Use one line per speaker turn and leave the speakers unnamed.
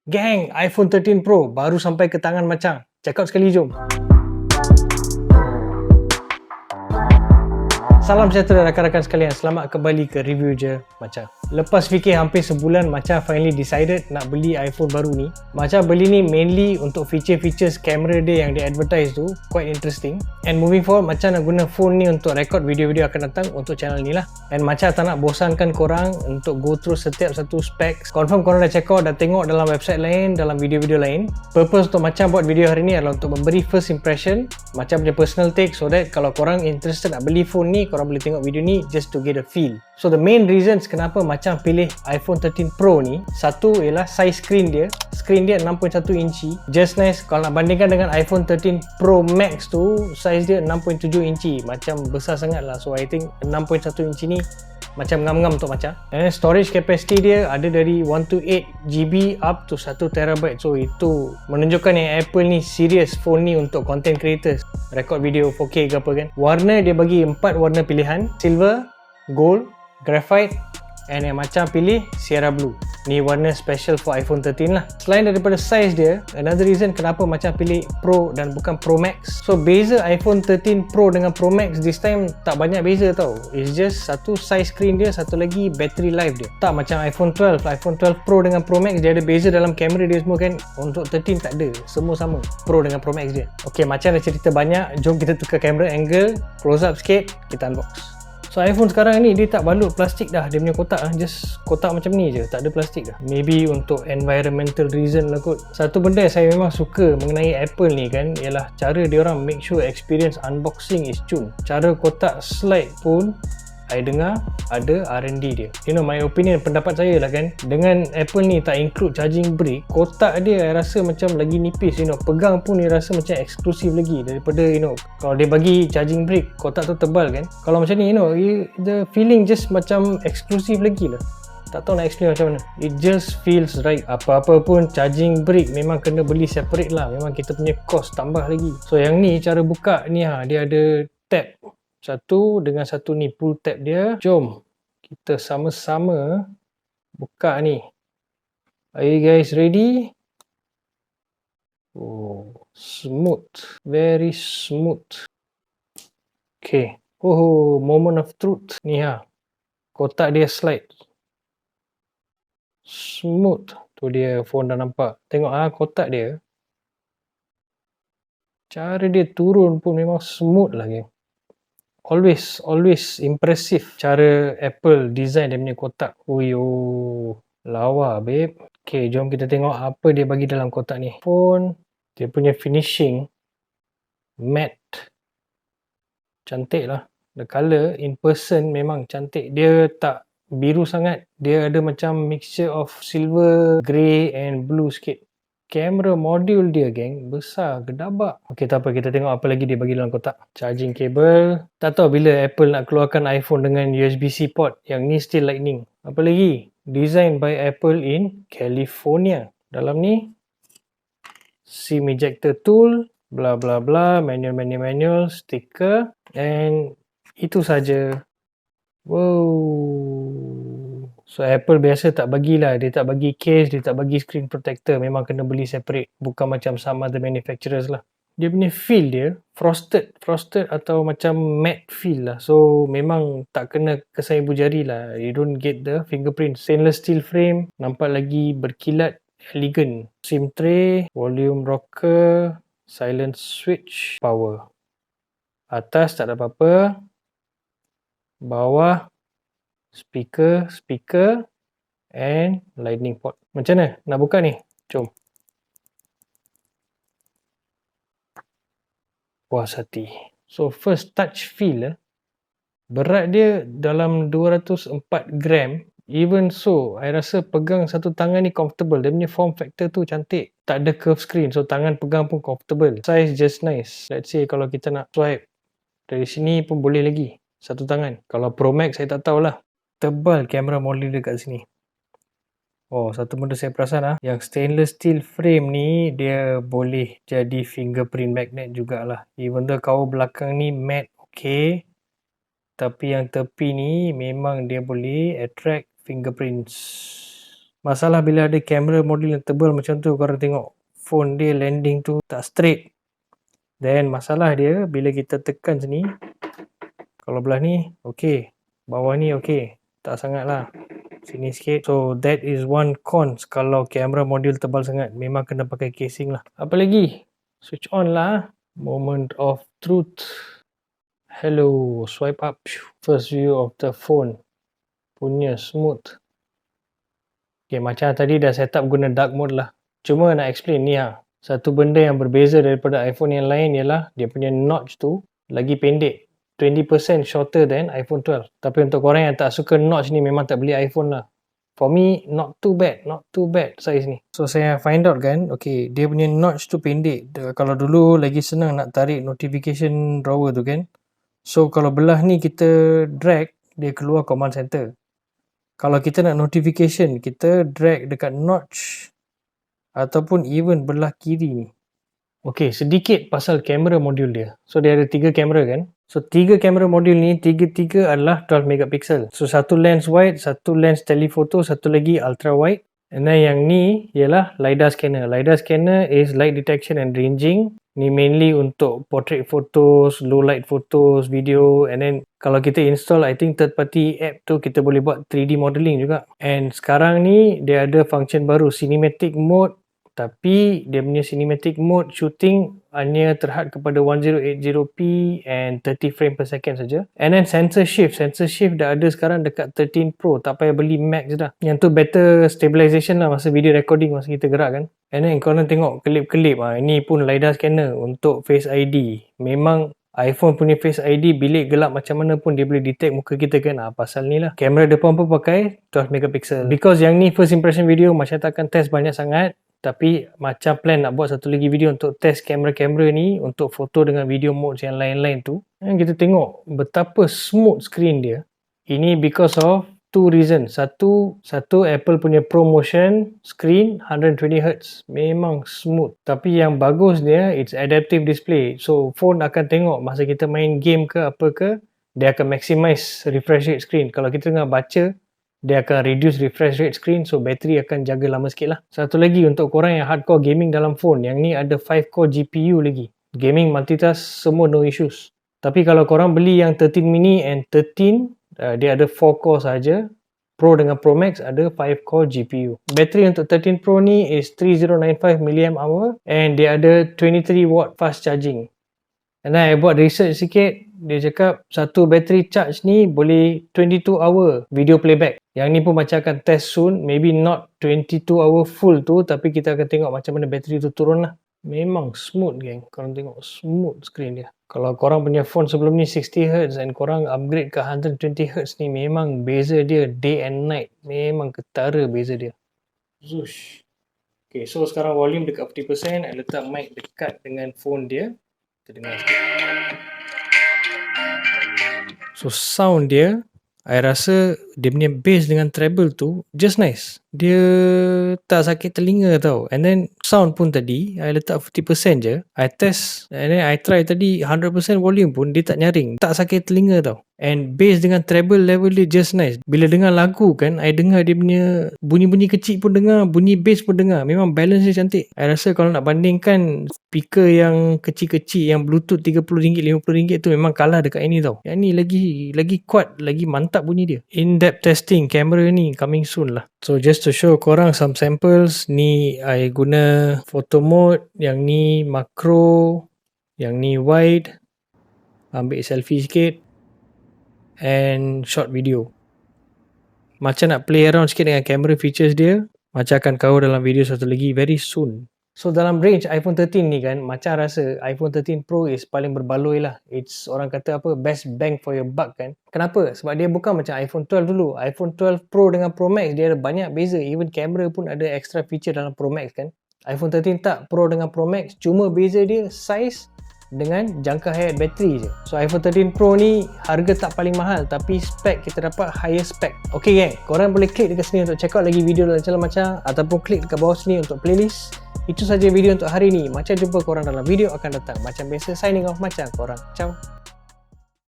Geng, iPhone 13 Pro baru sampai ke tangan Macha. Check out sekali, jom. Salam sejahtera rakan-rakan sekalian, selamat kembali ke review je Macha. Lepas fikir hampir sebulan, Macha finally decided nak beli iPhone baru ni. Macha beli ni mainly untuk feature-features kamera dia yang dia advertise tu, quite interesting. And moving forward, Macha nak guna phone ni untuk record video-video akan datang untuk channel ni lah. And Macha tak nak bosankan korang untuk go through setiap satu specs. Confirm korang dah check out, dah tengok dalam website lain, dalam video-video lain. Purpose untuk Macha buat video hari ni adalah untuk memberi first impression, Macha punya personal take, so that kalau korang interested nak beli phone ni, korang boleh tengok video ni just to get a feel. So the main reasons kenapa Macha pilih iPhone 13 Pro ni, satu ialah size screen dia. Screen dia 6.1 inci, just nice. Kalau nak bandingkan dengan iPhone 13 Pro Max tu, size dia 6.7 inci, macam besar sangat lah. So I think 6.1 inci ni macam ngam-ngam untuk Macha. And storage capacity dia ada dari 128GB up to 1TB. So itu menunjukkan yang Apple ni serious phone ni untuk content creators, record video 4K ke apa kan. Warna dia bagi 4 warna pilihan: silver, gold, graphite, and yang Macha pilih Sierra Blue. Ni warna special for iPhone 13 lah. Selain daripada size dia, another reason kenapa Macha pilih Pro dan bukan Pro Max. So beza iPhone 13 Pro dengan Pro Max this time tak banyak beza tau. It's just satu size screen dia, satu lagi battery life dia. Tak macam iPhone 12. iPhone 12 Pro dengan Pro Max dia ada beza dalam kamera dia semua kan. Untuk 13 tak ada. Semua sama Pro dengan Pro Max dia. Ok, Macha dah cerita banyak. Jom kita tukar kamera angle, close up sikit, kita unbox. So iPhone sekarang ni dia tak balut plastik dah, dia punya kotak just kotak macam ni je, tak ada plastik dah. Maybe untuk environmental reason lah kot. Satu benda yang saya memang suka mengenai Apple ni kan, ialah cara dia orang make sure experience unboxing is cun. Cara kotak slide pun I dengar ada R&D dia. You know, my opinion, pendapat saya lah kan, dengan Apple ni tak include charging brick, kotak dia I rasa macam lagi nipis, you know. Pegang pun dia rasa macam eksklusif lagi daripada, you know, kalau dia bagi charging brick, kotak tu tebal kan. Kalau macam ni, you know, the feeling just macam eksklusif lagi lah. Tak tahu nak explain macam mana. It just feels right. Apa-apa pun charging brick memang kena beli separate lah. Memang kita punya cost tambah lagi. So yang ni cara buka ni dia ada tab satu dengan satu ni pull tab dia. Jom kita sama-sama buka ni. Are you guys ready? Oh, smooth, very smooth. Okay. Oh, moment of truth ni kotak dia slide smooth. Tu dia phone dah nampak. Tengok kotak dia. Cara dia turun pun memang smooth lah geng. Always impressive cara Apple design dia punya kotak. Uyo, lawa babe. Okay, jom kita tengok apa dia bagi dalam kotak ni. Phone, dia punya finishing matte, cantik lah. The colour in person memang cantik. Dia tak biru sangat. Dia ada macam mixture of silver, grey and blue sikit. Kamera modul dia geng, besar, gedabak. Ok, tak apa, kita tengok apa lagi dia bagi dalam kotak. Charging cable. Tak tahu bila Apple nak keluarkan iPhone dengan USB-C port. Yang ni still lightning. Apa lagi? Designed by Apple in California. Dalam ni SIM ejector tool, bla bla bla, manual, stiker, and itu saja. Wow. So Apple biasa tak bagilah, dia tak bagi case, dia tak bagi screen protector, memang kena beli separate. Bukan macam some other manufacturers lah. Dia punya feel dia frosted atau macam matte feel lah. So memang tak kena kesan ibu jari lah. You don't get the fingerprint. Stainless steel frame, nampak lagi berkilat, elegant. SIM tray, volume rocker, silent switch, power. Atas tak ada apa-apa. Bawah speaker and lightning port. Macam mana nak buka ni? Jom. Puas hati. So first touch feel, berat dia dalam 204 gram. Even so, I rasa pegang satu tangan ni comfortable. Dia punya form factor tu cantik. Tak ada curve screen, so tangan pegang pun comfortable. Size just nice. Let's say kalau kita nak swipe dari sini pun boleh lagi, satu tangan. Kalau Pro Max saya tak tahulah. Tebal kamera modul dia kat sini. Oh, satu benda saya perasan yang stainless steel frame ni dia boleh jadi fingerprint magnet jugalah. Even though kaul belakang ni matte okay, tapi yang tepi ni memang dia boleh attract fingerprints. Masalah bila ada kamera model yang tebal macam tu, korang tengok phone dia landing tu tak straight. Then masalah dia bila kita tekan sini, kalau belah ni okey, bawah ni okey, tak sangat lah, sini sikit. So that is one cons kalau kamera model tebal sangat, memang kena pakai casing lah. Apa lagi? Switch on lah. Moment of truth. Hello, swipe up. First view of the phone punya smooth. Okay, macam tadi dah set up guna dark mode lah. Cuma nak explain ni lah. Satu benda yang berbeza daripada iPhone yang lain ialah dia punya notch tu lagi pendek. 20% shorter than iPhone 12. Tapi untuk korang yang tak suka notch ni, memang tak beli iPhone lah. For me, not too bad size ni. So saya find out kan, okay, dia punya notch tu pendek. Kalau dulu lagi senang nak tarik notification drawer tu kan. So kalau belah ni kita drag, dia keluar command center. Kalau kita nak notification, kita drag dekat notch ataupun even belah kiri ni. Okay, sedikit pasal kamera modul dia. So dia ada 3 kamera kan. So 3 kamera modul ni, tiga-tiga adalah 12 megapixel. So satu lens wide, satu lens telephoto, satu lagi ultra wide. And then yang ni ialah LiDAR scanner. LiDAR scanner is light detection and ranging. Ni mainly untuk portrait photos, low light photos, video. And then kalau kita install, I think third party app tu, kita boleh buat 3D modeling juga. And sekarang ni dia ada function baru, cinematic mode. Tapi dia punya cinematic mode shooting hanya terhad kepada 1080p and 30 frame per second saja. And then sensor shift dah ada sekarang dekat 13 Pro, tak payah beli Max dah. Yang tu better stabilization lah masa video recording, masa kita gerak kan. And then korang tengok kelip-kelip, ini pun LiDAR scanner untuk Face ID. Memang iPhone punya Face ID bilik gelap macam mana pun dia boleh detect muka kita kan. Pasal ni lah. Kamera depan pun pakai 12 megapixel. Because yang ni first impression video, Macha tak akan test banyak sangat. Tapi macam plan nak buat satu lagi video untuk test kamera-kamera ni untuk foto dengan video modes yang lain-lain tu. Dan kita tengok betapa smooth screen dia. Ini because of 2 reasons. Satu Apple punya ProMotion screen 120Hz. Memang smooth. Tapi yang bagus dia, it's adaptive display. So phone akan tengok masa kita main game ke apa ke, dia akan maximize refresh rate screen. Kalau kita tengah baca, dia akan reduce refresh rate screen, so bateri akan jaga lama sikit lah. Satu lagi untuk korang yang hardcore gaming dalam phone, yang ni ada 5 core GPU lagi. Gaming, multitask, semua no issues. Tapi kalau korang beli yang 13 mini and 13, dia ada 4 core saja. Pro dengan Pro Max ada 5 core GPU. Bateri untuk 13 Pro ni is 3095 mAh and dia ada 23 watt fast charging. And then I buat research sikit, dia cakap satu battery charge ni boleh 22 hour video playback. Yang ni pun macam akan test soon, maybe not 22 hour full tu, tapi kita akan tengok macam mana bateri tu turun lah. Memang smooth geng, korang tengok smooth screen dia. Kalau korang punya phone sebelum ni 60Hz and korang upgrade ke 120Hz ni, memang beza dia day and night. Memang ketara beza dia. Zush. Okay, so sekarang volume dekat 40%, I letak mic dekat dengan phone dia. Kita dengar sikit. So sound dia, I rasa dia punya bass dengan treble tu just nice. Dia tak sakit telinga tau. And then sound pun tadi I letak 50% je, I test and then I try tadi 100% volume pun dia tak nyaring, tak sakit telinga tau. And bass dengan treble level dia just nice. Bila dengar lagu kan, I dengar dia punya bunyi-bunyi kecil pun dengar, bunyi bass pun dengar. Memang balance dia cantik. I rasa kalau nak bandingkan speaker yang kecil-kecil, yang Bluetooth RM30, RM50 tu, memang kalah dekat ini tau. Yang ni lagi kuat, lagi mantap bunyi dia. In-depth testing kamera ni coming soon lah. So just to show korang some samples, ni I guna photo mode, yang ni macro, yang ni wide, ambil selfie sikit, and short video. Macam nak play around sikit dengan camera features dia, macam akan cover dalam video satu lagi very soon. So dalam range iPhone 13 ni kan, macam rasa iPhone 13 Pro is paling berbaloi lah. It's orang kata apa, best bang for your buck kan. Kenapa? Sebab dia bukan macam iPhone 12 dulu. iPhone 12 Pro dengan Pro Max dia ada banyak beza. Even kamera pun ada extra feature dalam Pro Max kan. iPhone 13 tak, Pro dengan Pro Max, cuma beza dia size dengan jangka hayat bateri je. So iPhone 13 Pro ni harga tak paling mahal, tapi spek kita dapat higher spec. Okay gang, korang boleh klik dekat sini untuk check out lagi video dalam channel Macha, ataupun klik dekat bawah sini untuk playlist. Itu saja video untuk hari ni. Macha jumpa korang dalam video akan datang. Macam biasa, signing off Macha. Korang ciao.